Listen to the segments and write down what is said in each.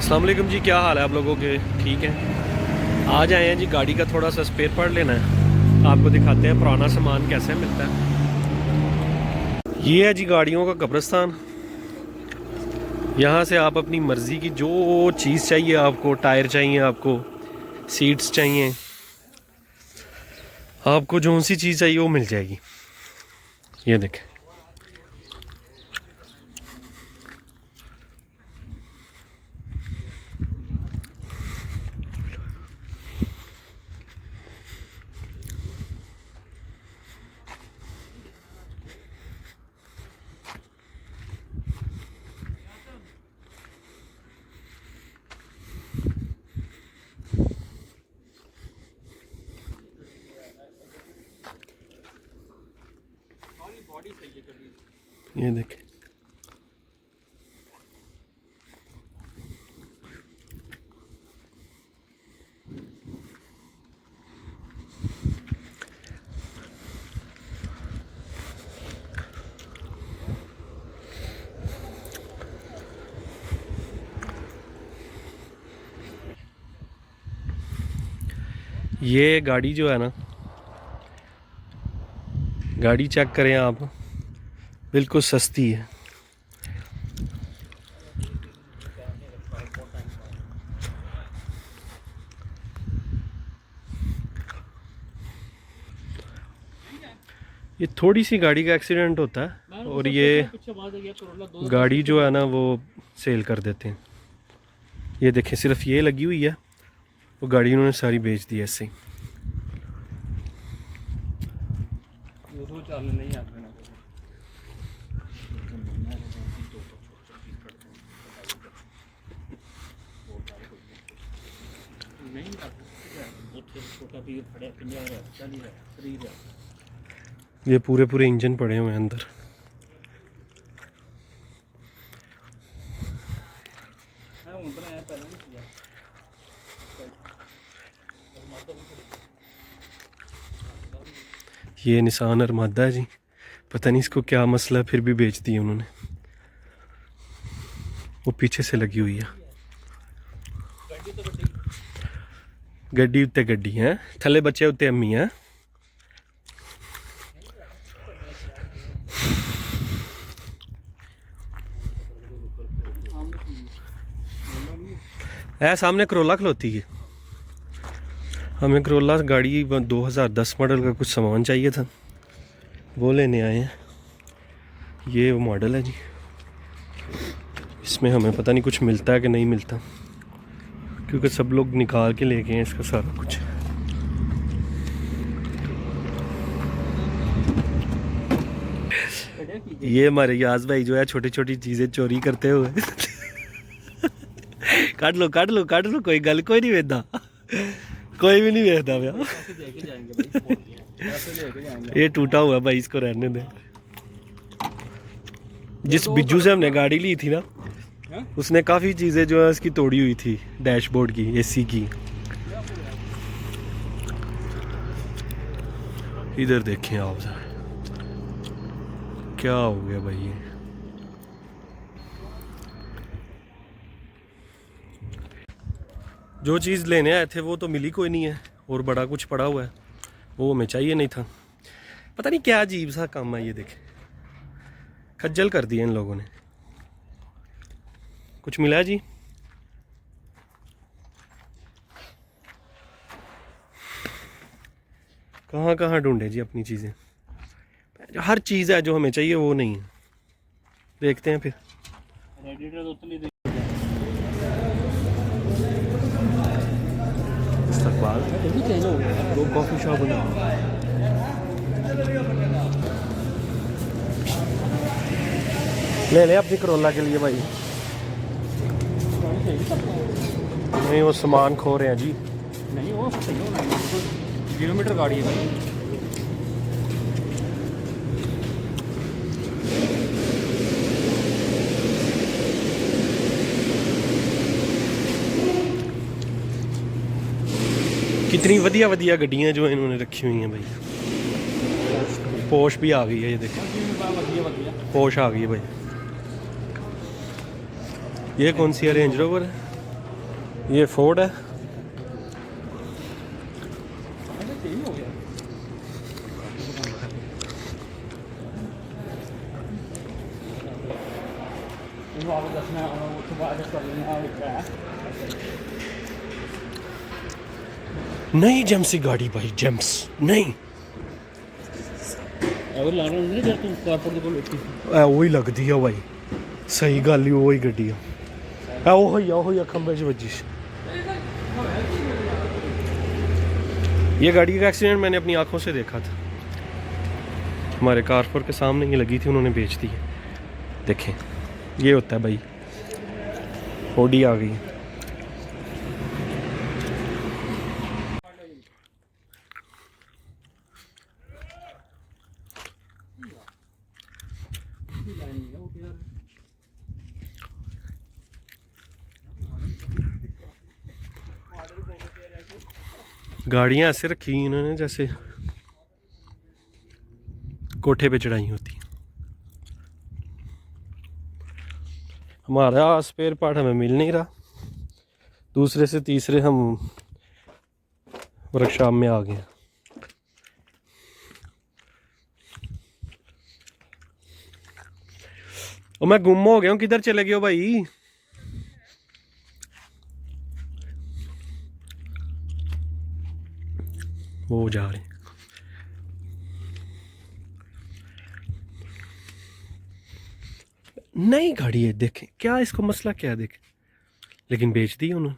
अस्सलाम वालेकुम जी, क्या हाल है आप लोगों के? ठीक है। आज आए हैं जी गाड़ी का थोड़ा सा स्पेयर पार्ट लेना है। आपको दिखाते हैं पुराना सामान कैसे मिलता है। ये है जी गाड़ियों का कब्रिस्तान। यहाँ से आप अपनी मर्ज़ी की जो चीज़ चाहिए, आपको टायर चाहिए, आपको सीट्स चाहिए, आपको जो सी चीज़ चाहिए वो मिल जाएगी। ये देखें, ये देखें। ये गाड़ी जो है ना, गाड़ी चेक करें आप, बिल्कुल सस्ती है। ये थोड़ी सी गाड़ी का एक्सीडेंट होता है और ये गाड़ी जो है ना वो सेल कर देते हैं। ये देखें, सिर्फ ये लगी हुई है, वो गाड़ी उन्होंने सारी बेच दी ऐसे ही। ये पूरे पूरे इंजन पड़े हुए हैं अंदर। ये निसान अरमादा है जी, पता नहीं इसको क्या मसला है, फिर भी बेच दी है उन्होंने। वो पीछे से लगी हुई है। गड्डी उत्ते गड्डी है, थले बच्चे उत्ते अम्मी है। है सामने करोला खलोती है। हमें करोला गाड़ी 2010 मॉडल का कुछ सामान चाहिए था, वो लेने आए हैं। ये वो मॉडल है जी, इसमें हमें पता नहीं कुछ मिलता है कि नहीं मिलता, क्योंकि सब लोग निकाल के लेके हैं इसका सारा कुछ। ये हमारे याज भाई जो है छोटी छोटी चीज़ें चोरी करते हुए काट लो काट लो काट लो, कोई गल कोई नहीं वेदा, कोई भी नहीं वेदा भैया। ये टूटा हुआ भाई, इसको रहने दे। जिस बिज्जू से हमने गाड़ी ली थी ना, उसने काफ़ी चीज़ें जो है उसकी तोड़ी हुई थी, डैशबोर्ड की, एसी की। इधर देखें आप जरा, क्या हो गया भाई ये। जो चीज़ लेने आए थे वो तो मिली कोई नहीं है, और बड़ा कुछ पड़ा हुआ है, वो हमें चाहिए नहीं था। पता नहीं क्या अजीब सा काम है ये, देखें खज्जल कर दिया इन लोगों ने। कुछ मिला है जी? कहाँ कहाँ ढूंढे जी अपनी चीज़ें। हर चीज़ है जो हमें चाहिए वो नहीं है। देखते हैं फिर। इस्तकबाल दो कॉफ़ी शॉप बना, ले ले अपनी करोला के लिए भाई। नहीं वो सामान खो रहे हैं जी। नहीं वो किलोमीटर गाड़ी है भाई। कितनी वधिया वधिया गड्डियाँ जो इन्होंने रखी हुई हैं भाई। पोश भी आ गई है, ये देखो पोश आ गई है भाई। ये कौन सी है? रेंज रोवर है। ये फोर्ड है। नहीं जेम्स गाड़ी भाई, जेम्स नहीं वही लगती है भाई, सही गल ही वही गड्डी है, वही खंबे च वजी। ये गाड़ी का एक्सीडेंट मैंने अपनी आंखों से देखा था, हमारे कारपोर के सामने ही लगी थी, उन्होंने बेच दी है। देखें ये होता है भाई, ओडी आ गई। गाड़ियां ऐसे रखी इन्होंने जैसे कोठे पे चढ़ाई होती। हमारा स्पेयर पार्ट हमें मिल नहीं रहा, दूसरे से तीसरे हम वर्कशॉप में आ गए। और मैं गुम हो गया हूँ, किधर चले गए हो भाई? वो जा रहे हैं। नई गाड़ी है, देखें क्या इसको मसला क्या है, देखें लेकिन बेच दी उन्होंने।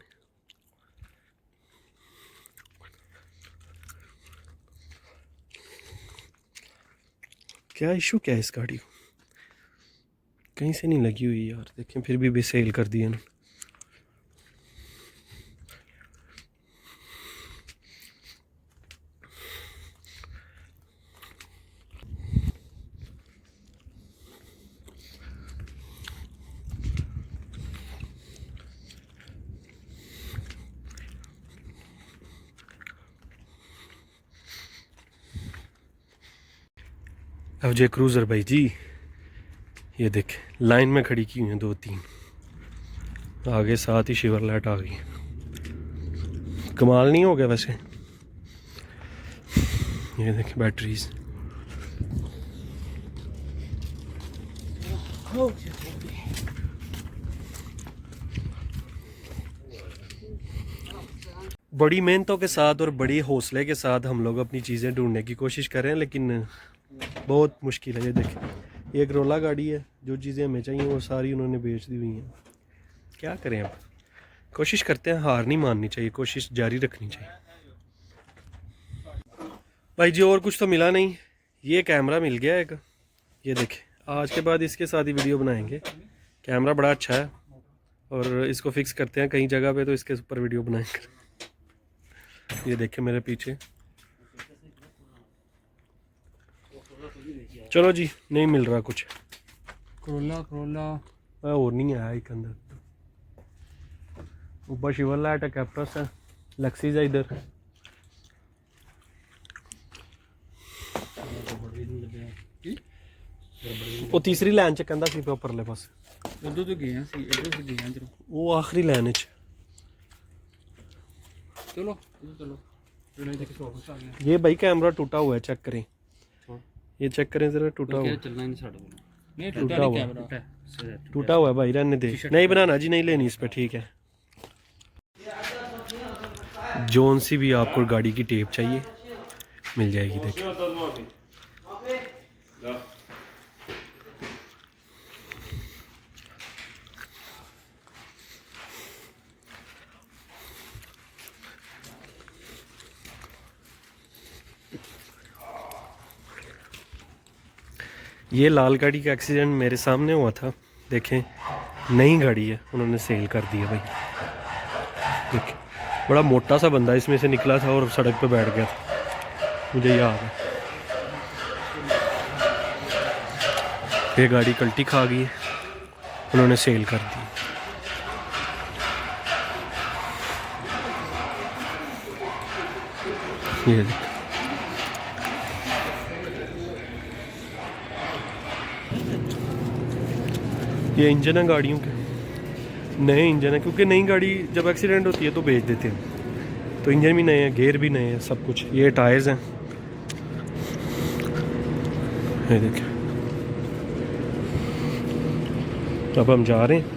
क्या इशू क्या है इस गाड़ी को, कहीं से नहीं लगी हुई यार, देखें फिर भी सेल कर दिया उन्होंने। FJ क्रूज़र भाई जी, ये देखें लाइन में खड़ी की हुई हैं 2-3, आगे साथ ही शिवरलेट आ गई। कमाल नहीं हो गया वैसे। ये देखें बैटरीज, बड़ी मेहनतों के साथ और बड़ी हौसले के साथ हम लोग अपनी चीज़ें ढूंढने की कोशिश कर रहे हैं, लेकिन बहुत मुश्किल है। ये देखें एक रोला गाड़ी है, जो चीज़ें हमें चाहिए वो सारी उन्होंने बेच दी हुई हैं। क्या करें अब, कोशिश करते हैं, हार नहीं माननी चाहिए, कोशिश जारी रखनी चाहिए। भाई जी और कुछ तो मिला नहीं, ये कैमरा मिल गया एक, ये देखें आज के बाद इसके साथ ही वीडियो बनाएंगे। कैमरा बड़ा अच्छा है और इसको फिक्स करते हैं कहीं जगह पे, तो इसके ऊपर वीडियो बनाएंगे। ये देखें मेरे पीछे, चलो जी नहीं मिल रहा कुछ। करोला और नहीं आया एक अंदर, ऊपर शिवरलेट है, कैप्टस है, लक्सीज है इधर। वो तीसरी लाइन च कहंदा सी पे परले पास उधर तो गए सी, इधर से गए हैं वो आखिरी लाइन च। चलो चलो ये भाई कैमरा टूटा हुआ है, चेक करें, ये चेक करें जरा, टूटा हुआ नहीं, टूटा हुआ है भाई, रहने दे, नहीं बनाना जी, नहीं लेनी इस पर, ठीक है। जोन सी भी आपको गाड़ी की टेप चाहिए मिल जाएगी, देखिए ये लाल गाड़ी का एक्सीडेंट मेरे सामने हुआ था, देखें नई गाड़ी है, उन्होंने सेल कर दी है भाई। देखें बड़ा मोटा सा बंदा इसमें से निकला था और सड़क पे बैठ गया था, मुझे याद है। ये गाड़ी कल्टी खा गई है, उन्होंने सेल कर दी। ये ये इंजन है गाड़ियों के, नए इंजन है, क्योंकि नई गाड़ी जब एक्सीडेंट होती है तो बेच देते हैं। तो इंजन भी नए हैं, गेयर भी नए हैं, सब कुछ। ये टायर्स हैं, ये देखिए। तो अब हम जा रहे हैं।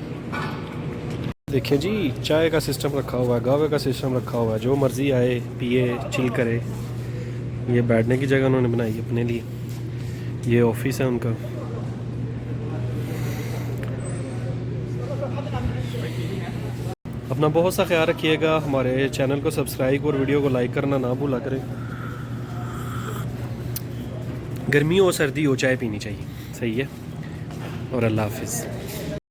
देखिए जी, चाय का सिस्टम रखा हुआ है, गावे का सिस्टम रखा हुआ है, जो मर्ज़ी आए पिए चिल करे। ये बैठने की जगह उन्होंने बनाई है अपने लिए। ये ऑफिस है उनका। अपना बहुत सा ख्याल रखिएगा, हमारे चैनल को सब्सक्राइब और वीडियो को लाइक करना ना भूला करें। गर्मी हो सर्दी हो, चाय पीनी चाहिए, सही है। और अल्लाह हाफिज़।